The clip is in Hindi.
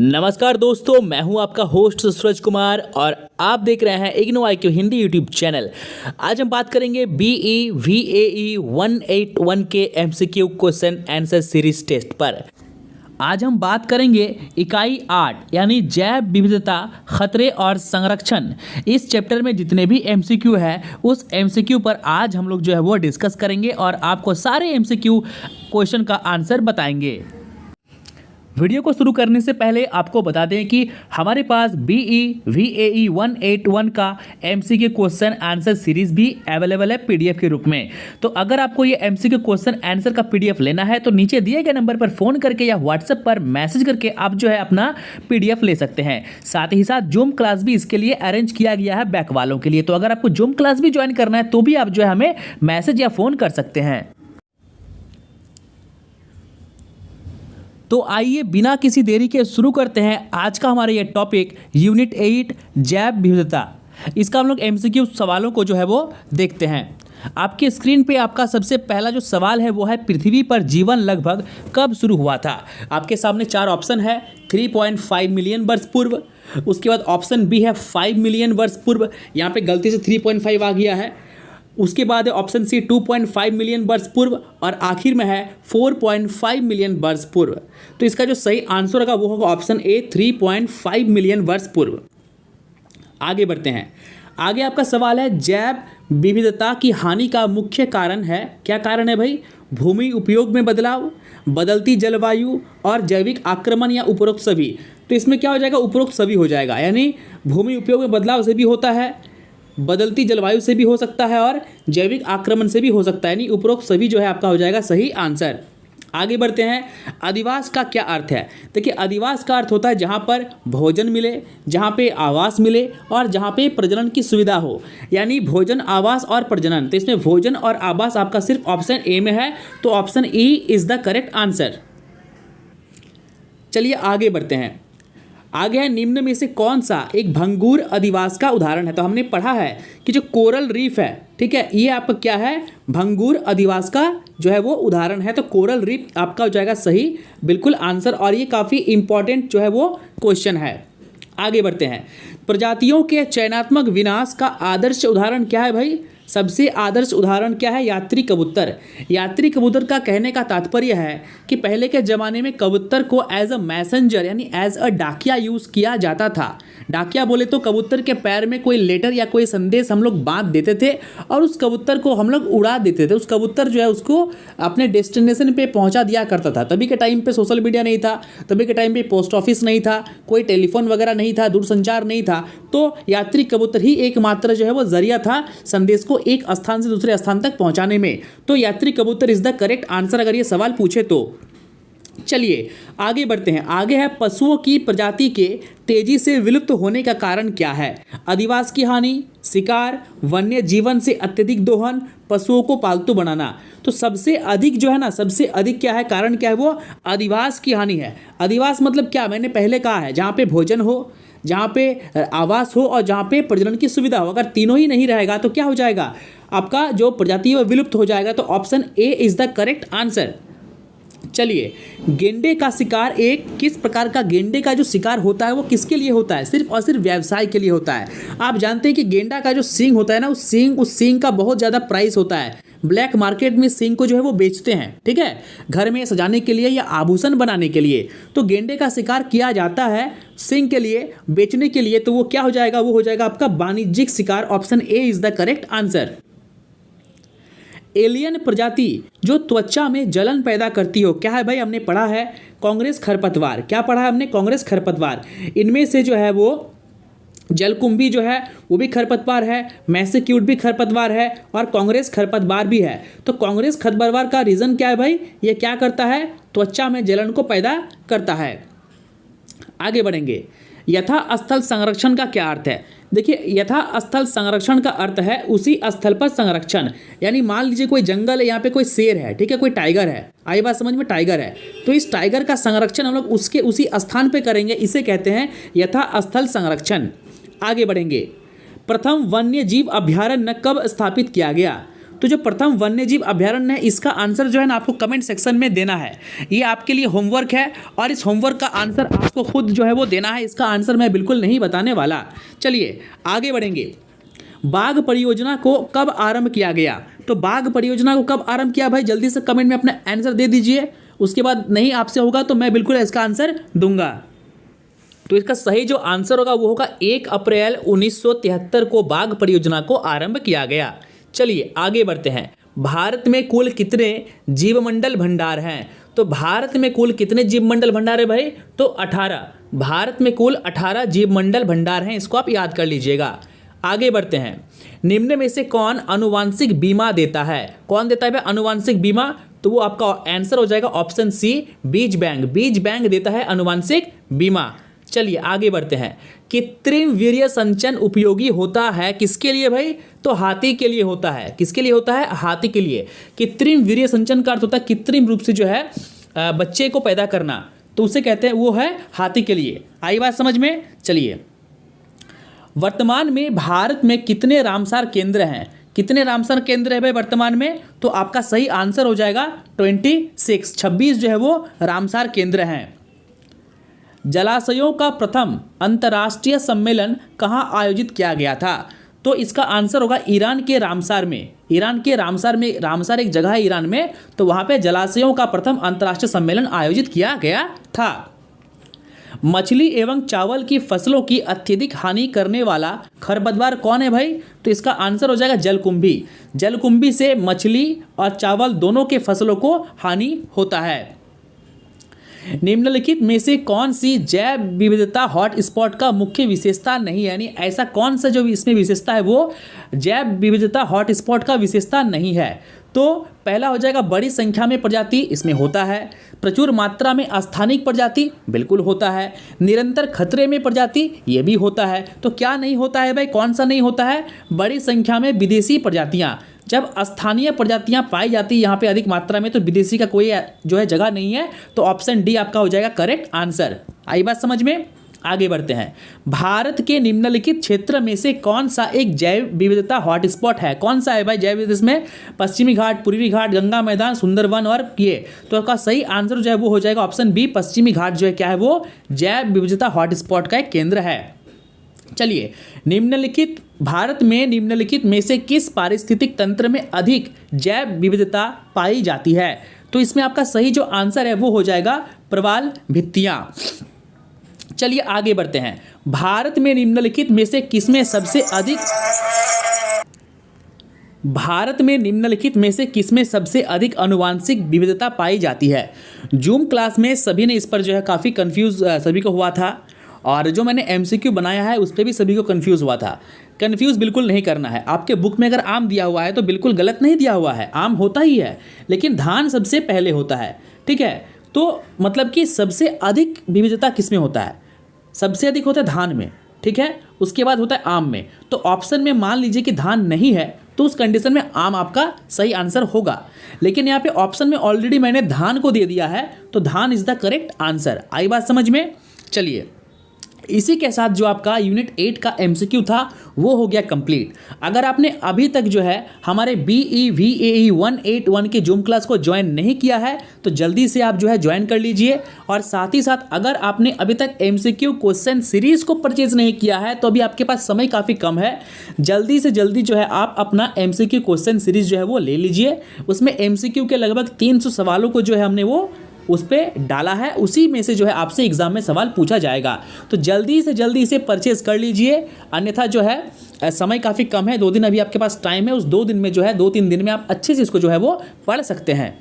नमस्कार दोस्तों, मैं हूं आपका होस्ट सूरज कुमार और आप देख रहे हैं IGNOU IQ Hindi YouTube channel. आज हम बात करेंगे BE VAE 181 के MCQ question answer series test पर। आज हम बात करेंगे इकाई 8 यानी जैव विविधता, खतरे और संरक्षण। इस चैप्टर में जितने भी MCQ है उस MCQ पर आज हम लोग जो है वो डिस्कस करेंगे और आपको सारे MCQ क्वेश्चन का आंसर बताएंगे। वीडियो को शुरू करने से पहले आपको बता दें कि हमारे पास BE VAE 181 का MCQ क्वेश्चन आंसर सीरीज भी अवेलेबल है PDF के रूप में। तो अगर आपको ये MCQ क्वेश्चन आंसर का PDF लेना है तो नीचे दिए गए नंबर पर फ़ोन करके या WhatsApp पर मैसेज करके आप जो है अपना PDF ले सकते हैं। साथ ही साथ जूम क्लास भी इसके लिए अरेंज किया गया है बैक वालों के लिए। तो अगर आपको जूम क्लास भी ज्वाइन करना है तो भी आप जो है हमें मैसेज या फ़ोन कर सकते हैं। तो आइए बिना किसी देरी के शुरू करते हैं आज का हमारा ये टॉपिक यूनिट 8 जैव विविधता। इसका हम लोग MCQ सवालों को जो है वो देखते हैं। आपके स्क्रीन पे आपका सबसे पहला जो सवाल है वो है पृथ्वी पर जीवन लगभग कब शुरू हुआ था। आपके सामने 4 ऑप्शन है 3.5 मिलियन वर्ष पूर्व, उसके बाद ऑप्शन बी है 5 मिलियन वर्ष पूर्व, यहाँ पे गलती से 3.5 आ गया है। उसके बाद है ऑप्शन सी 2.5 मिलियन वर्ष पूर्व और आखिर में है 4.5 मिलियन वर्ष पूर्व। तो इसका जो सही आंसर होगा वो होगा ऑप्शन ए 3.5 मिलियन वर्ष पूर्व। आगे बढ़ते हैं। आगे आपका सवाल है जैव विविधता की हानि का मुख्य कारण है। क्या कारण है भाई? भूमि उपयोग में बदलाव, बदलती जलवायु और जैविक आक्रमण या उपरोक्त सभी। तो इसमें क्या हो जाएगा? उपरोक्त सभी हो जाएगा, यानी भूमि उपयोग में बदलाव से भी होता है, बदलती जलवायु से भी हो सकता है और जैविक आक्रमण से भी हो सकता है, यानी उपरोक्त सभी जो है आपका हो जाएगा सही आंसर। आगे बढ़ते हैं। अधिवास का क्या अर्थ है? देखिए, अधिवास का अर्थ होता है जहाँ पर भोजन मिले, जहाँ पे आवास मिले और जहाँ पे प्रजनन की सुविधा हो, यानी भोजन, आवास और प्रजनन। तो इसमें भोजन और आवास आपका सिर्फ ऑप्शन ए में है, तो option E is the correct answer. चलिए आगे बढ़ते हैं। आगे है निम्न में से कौन सा एक भंगुर अधिवास का उदाहरण है? तो हमने पढ़ा है कि जो कोरल रीफ है, ठीक है, ये आपका क्या है? भंगुर अधिवास का जो है वो उदाहरण है। तो कोरल रीफ आपका हो जाएगा सही बिल्कुल आंसर, और ये काफ़ी इंपॉर्टेंट जो है वो क्वेश्चन है। आगे बढ़ते हैं। प्रजातियों के चयनात्मक विनाश का आदर्श उदाहरण क्या है भाई? सबसे आदर्श उदाहरण क्या है? यात्री कबूतर। यात्री कबूतर का कहने का तात्पर्य है कि पहले के ज़माने में कबूतर को एज अ मैसेंजर यानी एज अ डाकिया यूज़ किया जाता था। डाकिया बोले तो कबूतर के पैर में कोई लेटर या कोई संदेश हम लोग बांध देते थे और उस कबूतर को हम लोग उड़ा देते थे। उस कबूतर जो है उसको अपने डेस्टिनेशन पे पहुंचा दिया करता था। तभी के टाइम पे सोशल मीडिया नहीं था, तभी के टाइम पे पोस्ट ऑफिस नहीं था, कोई टेलीफोन वगैरह नहीं था, दूरसंचार नहीं था। तो यात्री कबूतर ही एकमात्र जो है वो जरिया था संदेश को एक स्थान से दूसरे स्थान तक पहुंचाने में। तो यात्री कबूतर इज द करेक्ट आंसर अगर ये सवाल पूछे तो। चलिए आगे बढ़ते हैं। आगे है पशुओं की प्रजाति के तेजी से विलुप्त होने का कारण क्या है? अधिवास की हानि, शिकार, वन्य जीवन से अत्यधिक दोहन, पशुओं को पालतू बनाना। तो सबसे अधिक जो है ना, सबसे अधिक क्या है, कारण क्या है? वो अधिवास की हानि है। अधिवास मतलब क्या? मैंने पहले कहा है जहाँ पे भोजन हो, जहाँ पे आवास हो और जहाँ पे प्रजनन की सुविधा हो। अगर तीनों ही नहीं रहेगा तो क्या हो जाएगा? आपका जो प्रजाति है वो विलुप्त हो जाएगा। तो option A is the correct answer. चलिए, गेंडे का शिकार किस प्रकार का गेंडे का जो शिकार होता है वो किसके लिए होता है? सिर्फ और सिर्फ व्यवसाय के लिए होता है। आप जानते हैं कि गेंडा का जो सींग होता है ना, उस सींग का बहुत ज़्यादा प्राइस होता है। ब्लैक मार्केट में सींग को जो है वो बेचते हैं, ठीक है, घर में सजाने के लिए या आभूषण बनाने के लिए। तो गेंडे का शिकार किया जाता है सींग के लिए, बेचने के लिए। तो वो क्या हो जाएगा? वो हो जाएगा आपका वाणिज्यिक शिकार। Option A is the correct answer. Alien प्रजाति जो त्वचा में जलन पैदा करती हो, क्या है भाई? हमने पढ़ा है कांग्रेस खरपतवार। क्या पढ़ा है हमने? कांग्रेस खरपतवार। इनमें से जो है वो जलकुंभी जो है वो भी खरपतवार है, मैसेक्यूट भी खरपतवार है और कांग्रेस खरपतवार भी है। तो कांग्रेस खरपतवार का रीज़न क्या है भाई? ये क्या करता है? त्वचा में जलन को पैदा करता है। आगे बढ़ेंगे। यथास्थल संरक्षण का क्या अर्थ है? देखिए, यथास्थल संरक्षण का अर्थ है उसी स्थल पर संरक्षण। यानी मान लीजिए कोई जंगल है, यहाँ पे कोई शेर है, ठीक है, कोई टाइगर है, आई बात समझ में? टाइगर है, तो इस टाइगर का संरक्षण हम लोग उसके उसी स्थान पे करेंगे, इसे कहते हैं यथास्थल संरक्षण। आगे बढ़ेंगे। प्रथम वन्य जीव अभ्यारण्य कब स्थापित किया गया? तो जो प्रथम वन्यजीव अभयारण्य है इसका आंसर जो है ना आपको कमेंट सेक्शन में देना है। ये आपके लिए होमवर्क है और इस होमवर्क का आंसर आपको खुद जो है वो देना है। इसका आंसर मैं बिल्कुल नहीं बताने वाला। चलिए आगे बढ़ेंगे। बाघ परियोजना को कब आरंभ किया गया? तो बाघ परियोजना को कब आरंभ किया भाई, जल्दी से कमेंट में अपना आंसर दे दीजिए। उसके बाद नहीं आपसे होगा तो मैं बिल्कुल इसका आंसर दूंगा। तो इसका सही जो आंसर होगा वो होगा 1 अप्रैल 1973 को बाघ परियोजना को आरंभ किया गया। चलिए आगे बढ़ते हैं। भारत में कुल कितने जीवमंडल भंडार हैं? तो भारत में कुल कितने जीवमंडल भंडार है भाई? तो 18। भारत में कुल 18 जीवमंडल भंडार हैं, इसको आप याद कर लीजिएगा। आगे बढ़ते हैं। निम्न में से कौन अनुवांशिक बीमा देता है? कौन देता है भाई अनुवांशिक बीमा? तो वो आपका आंसर हो जाएगा ऑप्शन सी, बीज बैंक। बीज बैंक देता है अनुवांशिक बीमा। चलिए आगे बढ़ते हैं। कृत्रिम वीर्य संचयन उपयोगी होता है किसके लिए भाई? तो हाथी के लिए होता है। किसके लिए होता है? हाथी के लिए। कृत्रिम वीर्य संचयन का अर्थ होता है कृत्रिम रूप से जो है बच्चे को पैदा करना, तो उसे कहते हैं वो है हाथी के लिए। आई बात समझ में? चलिए वर्तमान में भारत में कितने रामसार केंद्र हैं? कितने रामसार केंद्र है भाई वर्तमान में? तो आपका सही आंसर हो जाएगा 26 जो है वो रामसार केंद्र हैं। जलाशयों का प्रथम अंतर्राष्ट्रीय सम्मेलन कहाँ आयोजित किया गया था? तो इसका आंसर होगा ईरान के रामसार में। ईरान के रामसार में, रामसार एक जगह है ईरान में, तो वहाँ पे जलाशयों का प्रथम अंतर्राष्ट्रीय सम्मेलन आयोजित किया गया था। मछली एवं चावल की फसलों की अत्यधिक हानि करने वाला खरपतवार कौन है भाई? तो इसका आंसर हो जाएगा जलकुंभी। जलकुंभी से मछली और चावल दोनों के फसलों को हानि होता है। निम्नलिखित में से कौन सी जैव विविधता हॉटस्पॉट का मुख्य विशेषता नहीं है? यानी ऐसा कौन सा जो इसमें विशेषता है वो जैव विविधता हॉटस्पॉट का विशेषता नहीं है? तो पहला हो जाएगा बड़ी संख्या में प्रजाति, इसमें होता है। प्रचुर मात्रा में स्थानिक प्रजाति, बिल्कुल होता है। निरंतर खतरे में प्रजाति, ये भी होता है। तो क्या नहीं होता है भाई, कौन सा नहीं होता है? बड़ी संख्या में विदेशी प्रजातियां। जब स्थानीय प्रजातियां पाई जाती है यहाँ पे अधिक मात्रा में, तो विदेशी का कोई जो है जगह नहीं है। तो ऑप्शन डी आपका हो जाएगा करेक्ट आंसर। आई बात समझ में? आगे बढ़ते हैं। भारत के निम्नलिखित क्षेत्र में से कौन सा एक जैव विविधता हॉटस्पॉट है? कौन सा है भाई जैव विविधता? इसमें पश्चिमी घाट, पूर्वी घाट, गंगा मैदान, सुंदरवन और ये। तो आपका सही आंसर जो है वो हो जाएगा ऑप्शन बी, पश्चिमी घाट जो है क्या है वो जैव विविधता हॉटस्पॉट का एक केंद्र है। चलिए निम्नलिखित भारत में निम्नलिखित में से किस पारिस्थितिक तंत्र में अधिक जैव विविधता पाई जाती है? तो इसमें आपका सही जो आंसर है वो हो जाएगा प्रवाल भित्तियां। चलिए आगे बढ़ते हैं। भारत में निम्नलिखित में से किसमें सबसे अधिक अनुवांशिक विविधता पाई जाती है? जूम क्लास में सभी ने इस पर जो है काफ़ी कंफ्यूज सभी को हुआ था, और जो मैंने एमसीक्यू बनाया है उस पर भी सभी को कंफ्यूज हुआ था। कंफ्यूज बिल्कुल नहीं करना है। आपके बुक में अगर आम दिया हुआ है तो बिल्कुल गलत नहीं दिया हुआ है, आम होता ही है, लेकिन धान सबसे पहले होता है। ठीक है, तो मतलब कि सबसे अधिक विविधता किस में होता है? सबसे अधिक होता है धान में। ठीक है, उसके बाद होता है आम में। तो ऑप्शन में मान लीजिए कि धान नहीं है, तो उस कंडीशन में आम आपका सही आंसर होगा। लेकिन यहाँ पे ऑप्शन में ऑलरेडी मैंने धान को दे दिया है, तो धान इज द करेक्ट आंसर। आई बात समझ में? चलिए इसी के साथ जो आपका यूनिट 8 का एमसीक्यू था वो हो गया कंप्लीट। अगर आपने अभी तक जो है हमारे BEVAE 181 के जूम क्लास को ज्वाइन नहीं किया है तो जल्दी से आप जो है ज्वाइन कर लीजिए। और साथ ही साथ अगर आपने अभी तक एमसीक्यू क्वेश्चन सीरीज़ को परचेज नहीं किया है तो अभी आपके पास समय काफ़ी कम है, जल्दी से जल्दी जो है आप अपना एमसीक्यू क्वेश्चन सीरीज़ जो है वो ले लीजिए। उसमें एमसीक्यू के लगभग 300 सवालों को जो है हमने वो उस पर डाला है, उसी में से जो है आपसे एग्जाम में सवाल पूछा जाएगा। तो जल्दी से जल्दी इसे परचेज कर लीजिए, अन्यथा जो है समय काफ़ी कम है, 2 दिन अभी आपके पास टाइम है। उस 2 दिन में जो है 2-3 दिन में आप अच्छे से इसको जो है वो पढ़ सकते हैं।